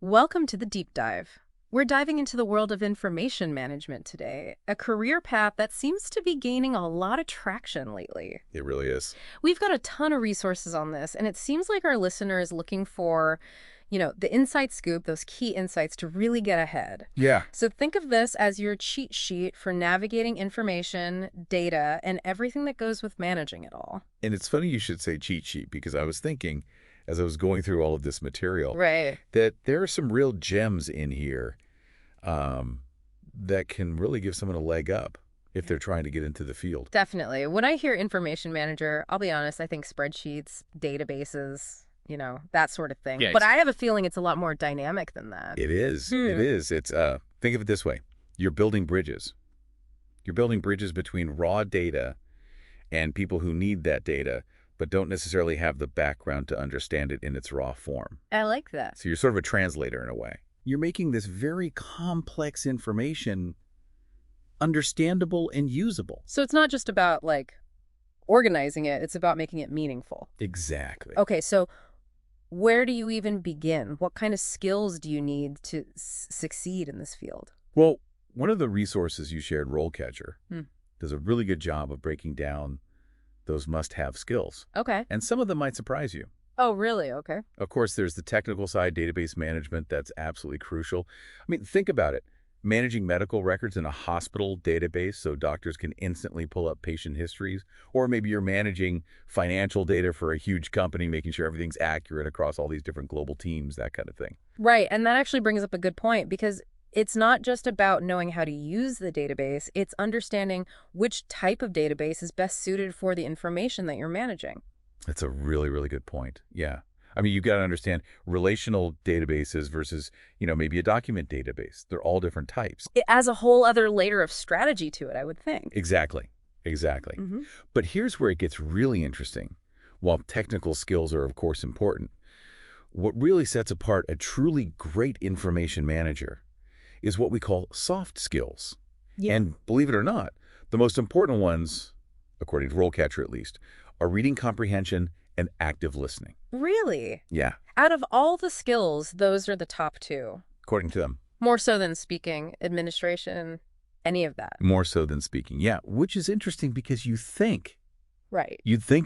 Welcome to the Deep Dive. We're diving into the world of information management today, a career path that seems to be gaining a lot of traction lately. It really is. We've got a ton of resources on this, and it seems like our listener is looking for, the inside scoop, those key insights to really get ahead. Yeah. So think of this as your cheat sheet for navigating information, data, and everything that goes with managing it all. And it's funny you should say cheat sheet because I was thinking, as I was going through all of this material, Right. that there are some real gems in here that can really give someone a leg up if they're trying to get into the field. Definitely. When I hear information manager, I'll be honest, I think spreadsheets, databases, that sort of thing. Yeah, But I have a feeling it's a lot more dynamic than that. It is. It is. It's think of it this way. You're building bridges. You're building bridges between raw data and people who need that data, but don't necessarily have the background to understand it in its raw form. I like that. So you're sort of a translator in a way. You're making this very complex information understandable and usable. So it's not just about organizing it, it's about making it meaningful. Exactly. Okay, so where do you even begin? What kind of skills do you need to succeed in this field? Well, one of the resources you shared, RoleCatcher, Hmm. does a really good job of breaking down those must-have skills. Okay. And some of them might surprise you. Oh, really? Okay. Of course, there's the technical side, database management, that's absolutely crucial. I mean, think about it. Managing medical records in a hospital database so doctors can instantly pull up patient histories, or maybe you're managing financial data for a huge company, making sure everything's accurate across all these different global teams, that kind of thing. Right, and that actually brings up a good point because it's not just about knowing how to use the database, it's understanding which type of database is best suited for the information that you're managing. That's a really, really good point. Yeah. I mean, you've got to understand relational databases versus, maybe a document database. They're all different types. It adds a whole other layer of strategy to it, I would think. Exactly. Exactly. Hmm. But here's where it gets really interesting. While technical skills are, of course, important, what really sets apart a truly great information manager is what we call soft skills. Yeah. And believe it or not, the most important ones, according to RoleCatcher at least, are reading comprehension and active listening. Really? Yeah, Out of all the skills, those are the top two. according to them. More so than speaking, administration, any of that. More so than speaking. Yeah, which is interesting because you'd think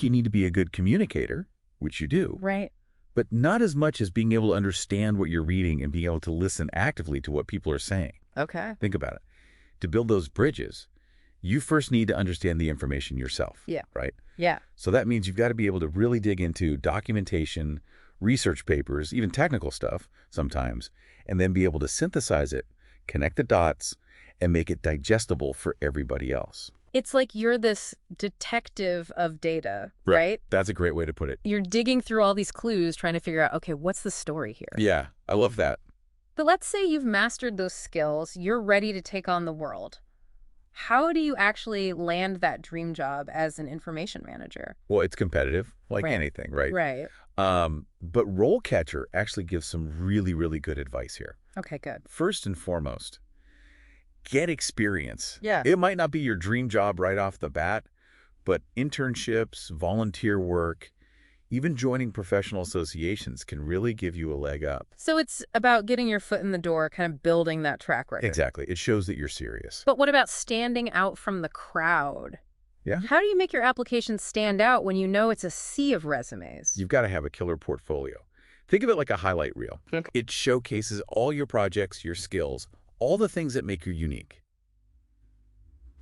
you need to be a good communicator, which you do, Right. but not as much as being able to understand what you're reading and being able to listen actively to what people are saying. Okay. Think about it. To build those bridges, you first need to understand the information yourself. Yeah. Right? Yeah. So that means you've got to be able to really dig into documentation, research papers, even technical stuff sometimes, and then be able to synthesize it, connect the dots, and make it digestible for everybody else. It's like you're this detective of data, right? That's a great way to put it. You're digging through all these clues, trying to figure out, okay, what's the story here? Yeah, I love that. But let's say you've mastered those skills, you're ready to take on the world. How do you actually land that dream job as an information manager? Well, it's competitive, like Right. anything, right? Right. But RoleCatcher actually gives some really, really good advice here. Okay, good. First and foremost, get experience. Yeah. It might not be your dream job right off the bat, but internships, volunteer work, even joining professional associations can really give you a leg up. So it's about getting your foot in the door, kind of building that track record. Exactly. It shows that you're serious. But what about standing out from the crowd? Yeah. How do you make your application stand out when you know it's a sea of resumes? You've got to have a killer portfolio. Think of it like a highlight reel. Okay. It showcases all your projects, your skills, all the things that make you unique.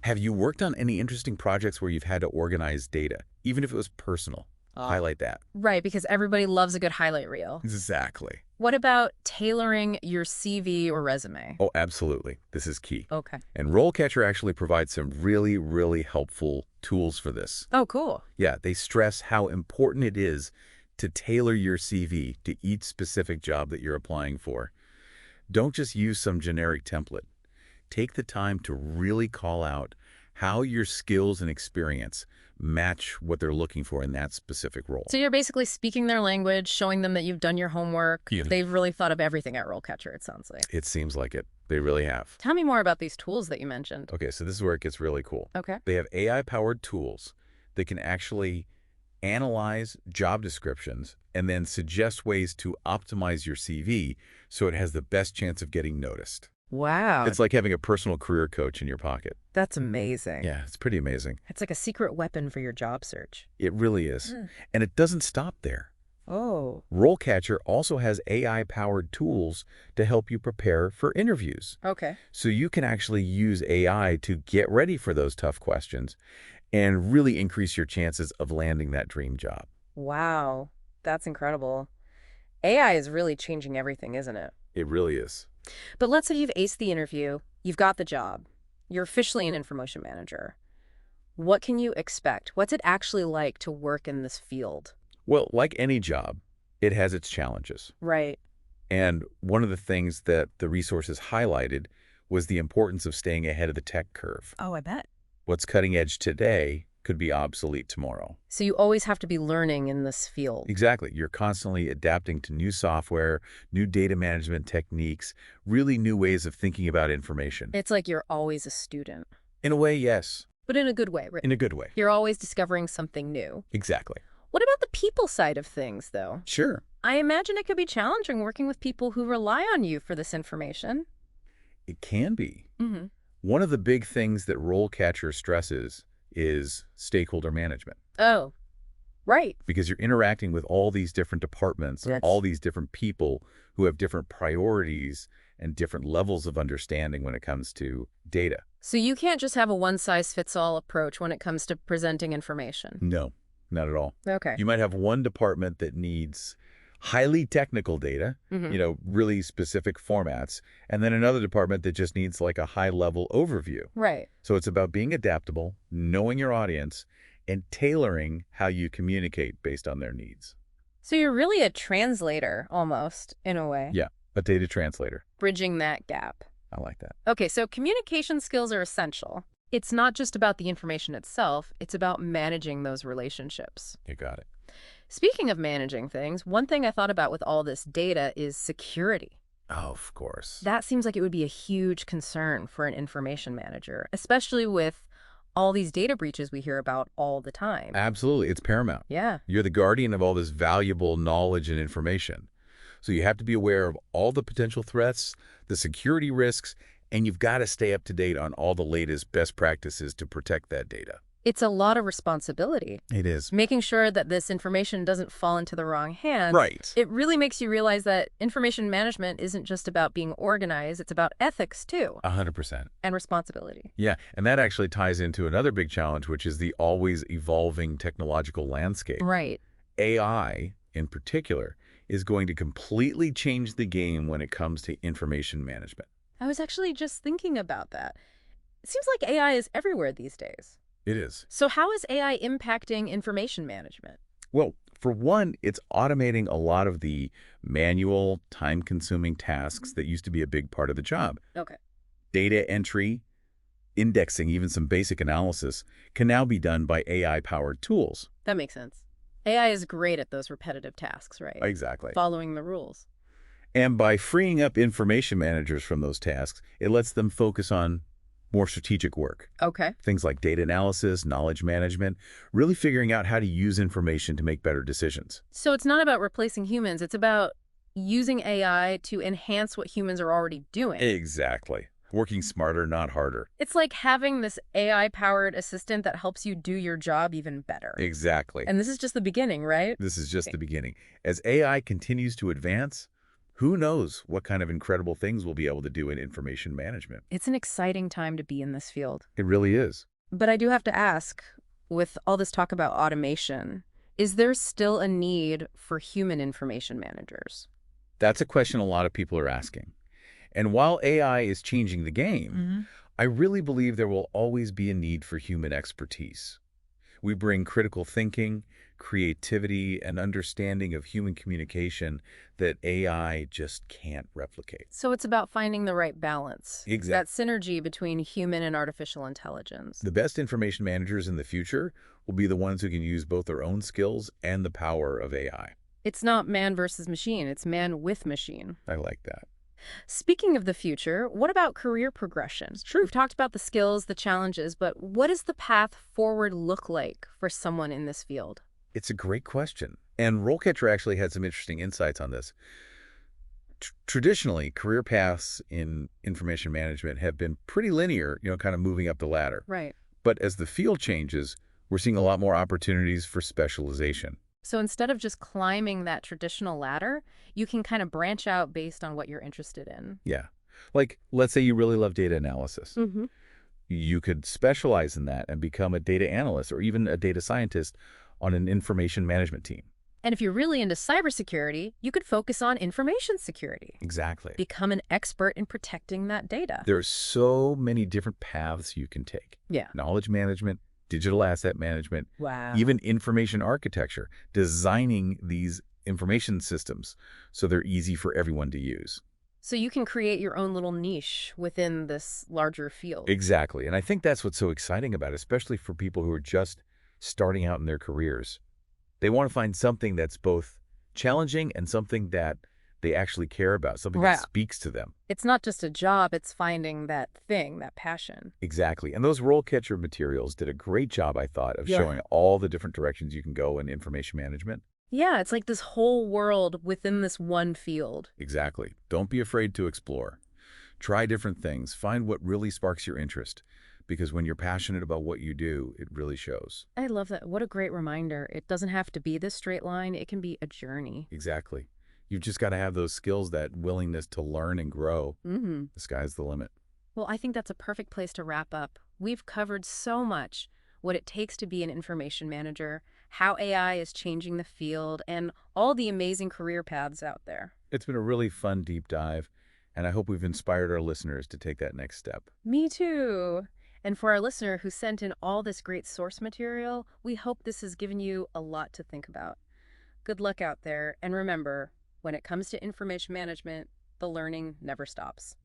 Have you worked on any interesting projects where you've had to organize data, even if it was personal? Highlight that. Right, because everybody loves a good highlight reel. Exactly. What about tailoring your CV or resume? Oh, absolutely. This is key. Okay. And RoleCatcher actually provides some really, really helpful tools for this. Oh, cool. Yeah, they stress how important it is to tailor your CV to each specific job that you're applying for. Don't just use some generic template. Take the time to really call out how your skills and experience match what they're looking for in that specific role. So you're basically speaking their language, showing them that you've done your homework. Yeah. They've really thought of everything at RoleCatcher, it sounds like. It seems like it. They really have. Tell me more about these tools that you mentioned. Okay, so this is where it gets really cool. Okay. They have AI-powered tools that can actually analyze job descriptions, and then suggest ways to optimize your CV so it has the best chance of getting noticed. Wow, It's like having a personal career coach in your pocket. that's amazing. Yeah, it's pretty amazing. It's like a secret weapon for your job search. It really is. Mm. And it doesn't stop there. Oh, RoleCatcher also has AI-powered tools to help you prepare for interviews. okay. So you can actually use AI to get ready for those tough questions and really increase your chances of landing that dream job. Wow, that's incredible. AI is really changing everything, isn't it? It really is. But let's say you've aced the interview, you've got the job, you're officially an information manager. What can you expect? What's it actually like to work in this field? Well, like any job, it has its challenges. Right. And one of the things that the resources highlighted was the importance of staying ahead of the tech curve. Oh, I bet. What's cutting edge today could be obsolete tomorrow. So you always have to be learning in this field. Exactly. You're constantly adapting to new software, new data management techniques, really new ways of thinking about information. It's like you're always a student, In a way, yes. but in a good way, right? In a good way. You're always discovering something new. Exactly. What about the people side of things, though? Sure. I imagine it could be challenging working with people who rely on you for this information. It can be. Mm-hmm. One of the big things that RoleCatcher stresses is stakeholder management. Oh, right. Because you're interacting with all these different departments, That's- all these different people who have different priorities and different levels of understanding when it comes to data. So you can't just have a one-size-fits-all approach when it comes to presenting information. No, not at all. Okay. You might have one department that needs highly technical data, Mhm. really specific formats, and then another department that just needs like a high-level overview. Right. So it's about being adaptable, knowing your audience, and tailoring how you communicate based on their needs. So you're really a translator, almost, in a way. Yeah, a data translator. Bridging that gap. I like that. Okay, so communication skills are essential. It's not just about the information itself, it's about managing those relationships. You got it. Speaking of managing things, one thing I thought about with all this data is security. Oh, of course. That seems like it would be a huge concern for an information manager, especially with all these data breaches we hear about all the time. Absolutely. It's paramount. Yeah. You're the guardian of all this valuable knowledge and information. So you have to be aware of all the potential threats, the security risks, and you've got to stay up to date on all the latest best practices to protect that data. It's a lot of responsibility. It is. Making sure that this information doesn't fall into the wrong hands. Right. It really makes you realize that information management isn't just about being organized, it's about ethics too, 100%. and responsibility. Yeah, and that actually ties into another big challenge, which is the always evolving technological landscape. Right. AI, in particular, is going to completely change the game when it comes to information management. I was actually just thinking about that. It seems like AI is everywhere these days. It is. So how is AI impacting information management? Well, for one, it's automating a lot of the manual, time-consuming tasks that used to be a big part of the job. Okay. Data entry, indexing, even some basic analysis can now be done by AI-powered tools. That makes sense. AI is great at those repetitive tasks, right? Exactly. Following the rules. And by freeing up information managers from those tasks, it lets them focus on more strategic work. Okay. Things like data analysis, knowledge management, really figuring out how to use information to make better decisions. So it's not about replacing humans, it's about using AI to enhance what humans are already doing. Exactly. Working smarter, not harder. It's like having this AI-powered assistant that helps you do your job even better. Exactly. And this is just the beginning, right? This is just the beginning. As AI continues to advance, who knows what kind of incredible things we'll be able to do in information management. It's an exciting time to be in this field. It really is. But I do have to ask, with all this talk about automation, is there still a need for human information managers? That's a question a lot of people are asking. And while AI is changing the game, I really believe there will always be a need for human expertise. We bring critical thinking, creativity, and understanding of human communication that AI just can't replicate. So it's about finding the right balance. Exactly. That synergy between human and artificial intelligence. The best information managers in the future will be the ones who can use both their own skills and the power of AI. It's not man versus machine, it's man with machine. I like that. Speaking of the future, what about career progression? Sure. We've talked about the skills, the challenges, but what does the path forward look like for someone in this field? It's a great question. And RoleCatcher actually had some interesting insights on this. Traditionally, career paths in information management have been pretty linear, kind of moving up the ladder. Right. But as the field changes, we're seeing a lot more opportunities for specialization. So instead of just climbing that traditional ladder, you can kind of branch out based on what you're interested in. Yeah. Like, let's say you really love data analysis. Hmm. You could specialize in that and become a data analyst or even a data scientist on an information management team. And if you're really into cybersecurity, you could focus on information security. Exactly. Become an expert in protecting that data. There are so many different paths you can take. Yeah. Knowledge management, digital asset management, Wow. even information architecture, designing these information systems so they're easy for everyone to use. So you can create your own little niche within this larger field. Exactly. And I think that's what's so exciting about it, especially for people who are just starting out in their careers. They want to find something that's both challenging and something that they actually care about, something that Right. speaks to them. It's not just a job, it's finding that thing, that passion. Exactly. And those RoleCatcher materials did a great job, I thought, of Yeah. showing all the different directions you can go in information management. Yeah, it's like this whole world within this one field. Exactly. Don't be afraid to explore. Try different things. Find what really sparks your interest. Because when you're passionate about what you do, it really shows. I love that. What a great reminder. It doesn't have to be this straight line, it can be a journey. Exactly. You've just got to have those skills, that willingness to learn and grow. Mm-hmm. The sky's the limit. Well, I think that's a perfect place to wrap up. We've covered so much: what it takes to be an information manager, how AI is changing the field, and all the amazing career paths out there. It's been a really fun deep dive, and I hope we've inspired our listeners to take that next step. Me too. And for our listener who sent in all this great source material, we hope this has given you a lot to think about. Good luck out there, and remember, when it comes to information management, the learning never stops.